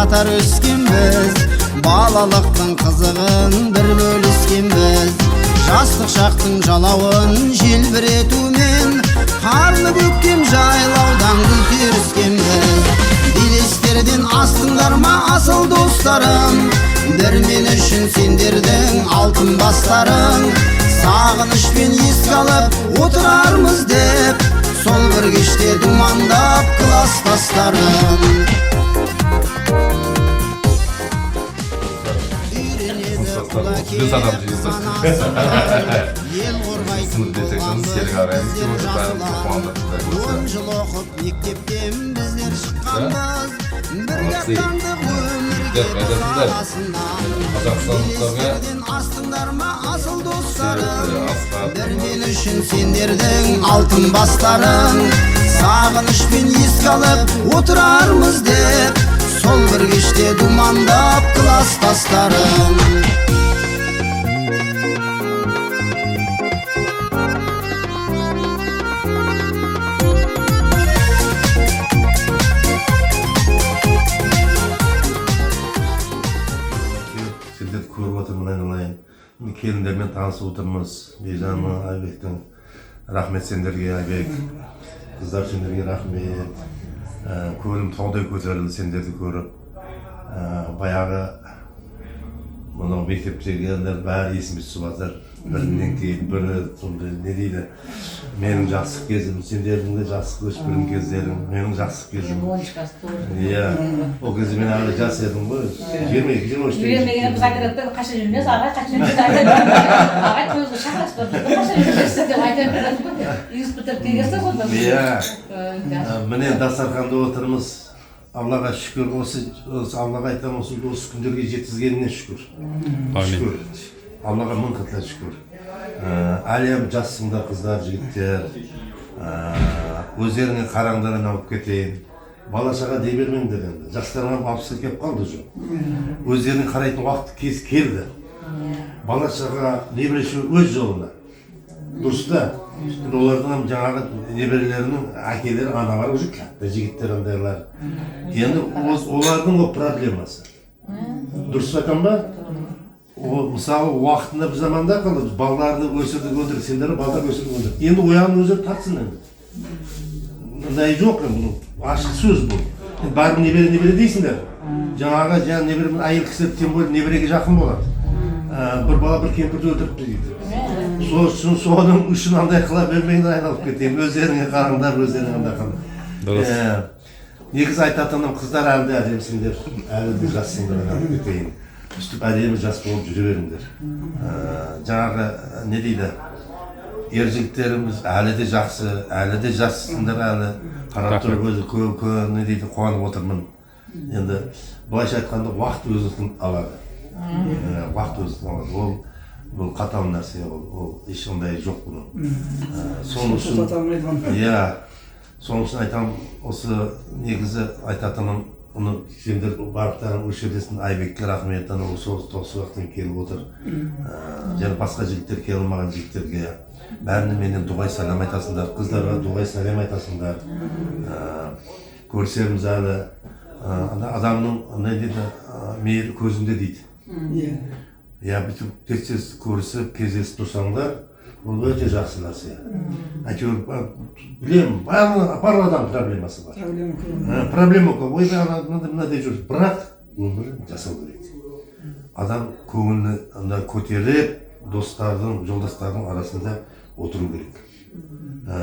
қатар өскенбіз, балалықтың қызығын бір бөліскенбіз. Жастық шақтың жалауын желбіретумен, қарлы көктем жайлаудан гүл теріскенбіз. Белестерден астыңдар ма асыл достарым, бір мен үшін сендердің алтын бастарың. Сағынышпен еске алып отырармыз деп, сол бір кеште думандап класстастарым. Плюс адам жиылды. Ел қорғайтын он жыл оқып мектептен біздер шыққанбыз. Бірге аттандық өмірге Қазақстандықтарға астыңдар ма асыл достарым, бір мен үшін сендердің алтын бастарың. Сағынышпен еске алып отырармыз деп, сол бір кеште думандап класстастарым. Сендерді көріп отырмын, айналайын. Келіндермен танысып отырмыз. Бейжанның, Айбектің. Рахмет сендерге, Айбек. Қыздар сендерге рахмет. Көңілім таудай көтерілді сендерді көріп. Баяғы мынау мектептегілер бәрі есіме түсіп жатыр. Бірінен кейін бірі сондай не дейді, менің жақсы кезім, сендердің де жақсы өспірім кездерің, менің жақсы кезім. Иә, ол кезде мен әлі жас едім ғой, 22-23 Үйренмеген біз айтырды, қаша жүрмес, ағай қаша жүрмес, ағай көзді шақырасты, қаша жүрмес деп айтырды ғой, үйіз бітіріп келгесті сонда. Иә, міне дастарханда отырмыз, Аллаға шүкір, Аллаға айтам, осы күндерге жеткізгеніне шүкір. Шүкір. Аллаға мың қытла шүкір. Әлем жассыңдар қыздар, жігіттер, өздеріңе қараңдарына алып кетейін. Балашаға дей бермеңдер енді, жастарға алпысқа кеп қалды жоқ. Өздеріне қарайтын уақыт кез келді. Балашаға небіреші өз жолына. Дұрыс та, олардың жаңағы неберелерінің әкелері, аналары уже кәтті жігіттер андайлар. Енді олардың о проблемасы. Дұрыс айтам ба? Мысалы, уақытында бір заманда қалды, балаларды өсірдік өндірік, сендері балдар өсірдік өндірік. Енді ояғын өзір татсын енді. Мұндай жоқ, ашық сөз бұл. Барым небере дейсіңдер. Жаңағы небере әйел кісілер тем более небереге жақын болады. Бір бала бір кемпірді өлтіріпті дейді. Соның үшін андай қыла бермеңдер айналып кетейін. Өздеріңе қараңдар, өздеріңе андай қалың. Негіз айтатыным, қыздар әлі де әдемсіңдер, әлі де жассыңдар айналып кетейін. Үстіп әдемі жас болып жүре беріңдер. Жаңағы не дейді, ер жігіттеріміз әлі де жақсы, әлі де жассыңдар әлі. Қарап тұрып өзі не дейді, қуанып отырмын. Енді былайша айтқанда уақыт өзін алады. Уақыт өзін алады. Бұл қатал нәрсе, ол ешқандай жоқ бұның. Соның үшін айтам, осы негізі айтатыным, оны сендер барықтарын өшірдесін Айбекке рахмет, ол тоқсуақтан келіп отыр. Және басқа жігіттер келмаған жігіттерге бәріне менен дұғай сәлем айтасыңдар, қыздарға дұғай сәлем айтасыңдар. Көрсеріміз әлі адамның не дейді, мейір көзінде дейді. Я бүйтіп тез көрісіп, кездесіп тұрсаңдар, ол өте жақсы нәрсе. Әйтеуір, білемін, бар адам проблемасы бар. Проблема көп, ойбай мынандай жүр, бірақ өмірін жасау керек. Адам көңілі көтеріп, достардың, жолдастардың арасында отыру керек.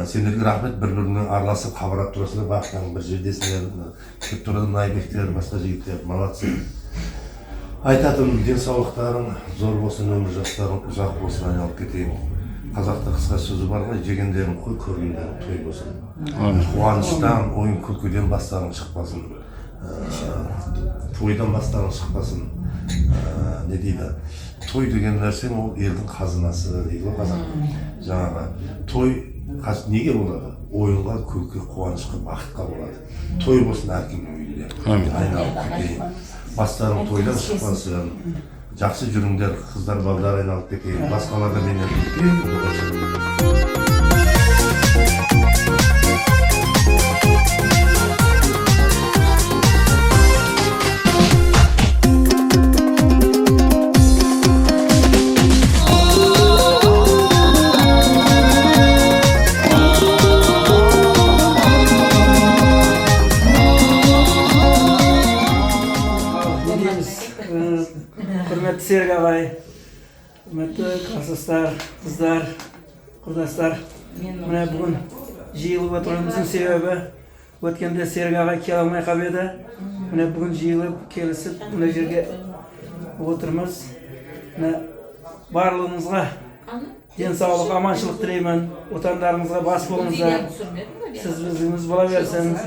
Сендерге рахмет, бір-біріне араласып, хабарлап тұрасыңдар, бақтың бір жердесіңдер, кеп тұратын Айбектер, басқа жігіттер, молодцы. Айтатым, денсаулықтарың зор болсын, өмір жастарың ұзақ болсын, айналып кетейін. Қазақта қысқа сөзі бар ғой, жегендерің қой, көргендерің той болсын. Қуаныштан, ойын күлкіден бастарың шықпасын. Тойдан бастарың шықпасын. Не дейді? Той деген нәрсе ол елдің қазынасы дейді ғой қазақ. Жаңағы той неге болады? Ойынға, күлкі, қуанышқа, бақытқа болады. Той болсын әркімнің үйінде. Айналып кетейін. Бастарың тойдан шықпасын. Жақсы жүріңдер, қыздар, балдар айналып кетейін. Басқаларға менен үлкен Құрметті Серік ағай, құрметті класстастар, қыздар, құрдастар. Міне бүгін жиылып отырғанымыздың себебі өткенде Серік ағай келе алмай қалып еді. Міне бүгін жиылып келісіп мына жерге отырмыз. Міне барлығыңызға денсаулық, аманшылық тілеймін. Отандарыңызға бас болыңыздар. Сіз өзіңіз бола берсеңіз,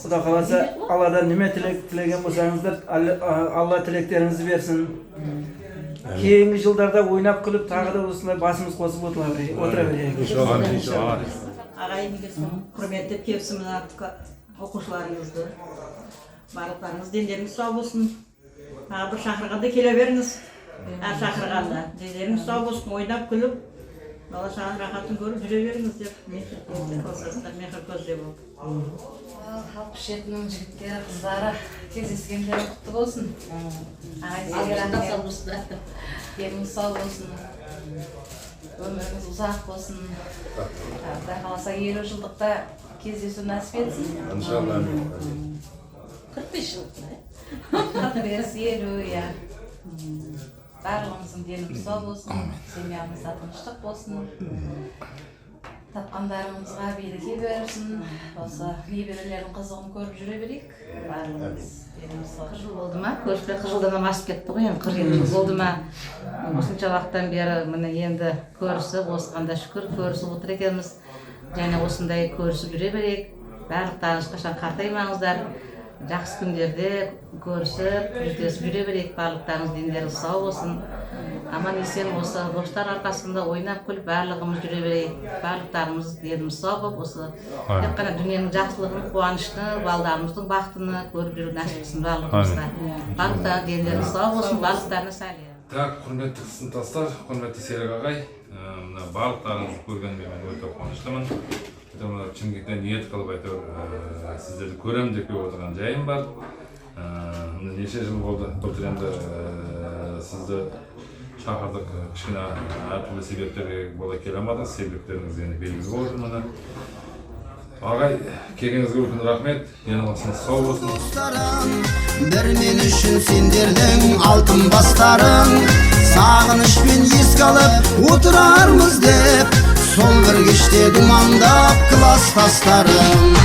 Құда қаласа Алладан неме тілеген болсаңыздар, Алла тілектеріңізді берсін. Кейінгі жылдарда ойнап күліп, тағы да осындай басымыз қосып отыра берейік. Ағайын, құрметті кепсімін атты оқушыларыңызды, барлықтарыңыз дендеріңіз сау болсын. Тағы бір шақырғанда келе беріңіз. Әр шақырғанда дендеріңіз сау болсын, ойнап күліп, бала шағаның рахатын көріп жүре беріңіз деп мехр көзде болып. 67-нің жігіттері, қыздары кездескендері құтты болсын. Деніңіз сау болсын. Өміріңіз ұзақ болсын. Құдай қаласа 50 жылдықта кездесу нәсіп етсін. 45 жылдықта. 45-50, иә. Барлығымыздың деніміз сау болсын, семьямызда тыныштық болсын. Тапқандарымызға береке берсін. Осы неберелердің қызығын көріп жүре берейік. Барлығымыз деніміз сау. 40 жыл болды ма? Көршілер 40 жылдан асып кетті ғой, енді 40 жыл болды ма? Осынша уақыттан бері міне енді көрісіп, осыған да шүкір көрісіп отыр екенбіз. Және осындай көрісіп жүре берейік. Барлықтарыңыз қашан қартаймаңыздар. Жақсы күндерде көрісіп, жүздесіп жүре берейік. Барлықтарыңыз дендеріңіз сау болсын. Аман есен осы достар арқасында ойнап күліп барлығымыз жүре берейік. Барлықтарымыз деніміз сау болып, осы тек қана дүниенің жақсылығын, қуанышты, балдарымыздың бақытын көріп жүру нәсіп етсін барлығымызға. Барлықтарыңыз дендеріңіз сау болсын, барлықтарына сәлем. Так, құрметті сыныптастар, құрметті Серік ағай, барлықтарыңызды көргеніме мен өте қуаныштымын. Шымкенттен ниет қылып әйтеуір сіздерді көремін деп келіп отырған жайым бар. Неше жыл болды, былтыр енді сізді шақырдық, кішкене әртүрлі себептерге бола келе алмадық, себептеріңіз енді белгілі болып жүр. Ағай, келгеніңізге үлкен рахмет, деніңіз сау болсын. Бір мен үшін сендердің алтын бастарың, сағынышпен еске алып отырармыз деп, сол бір кеште думандап класстастарым.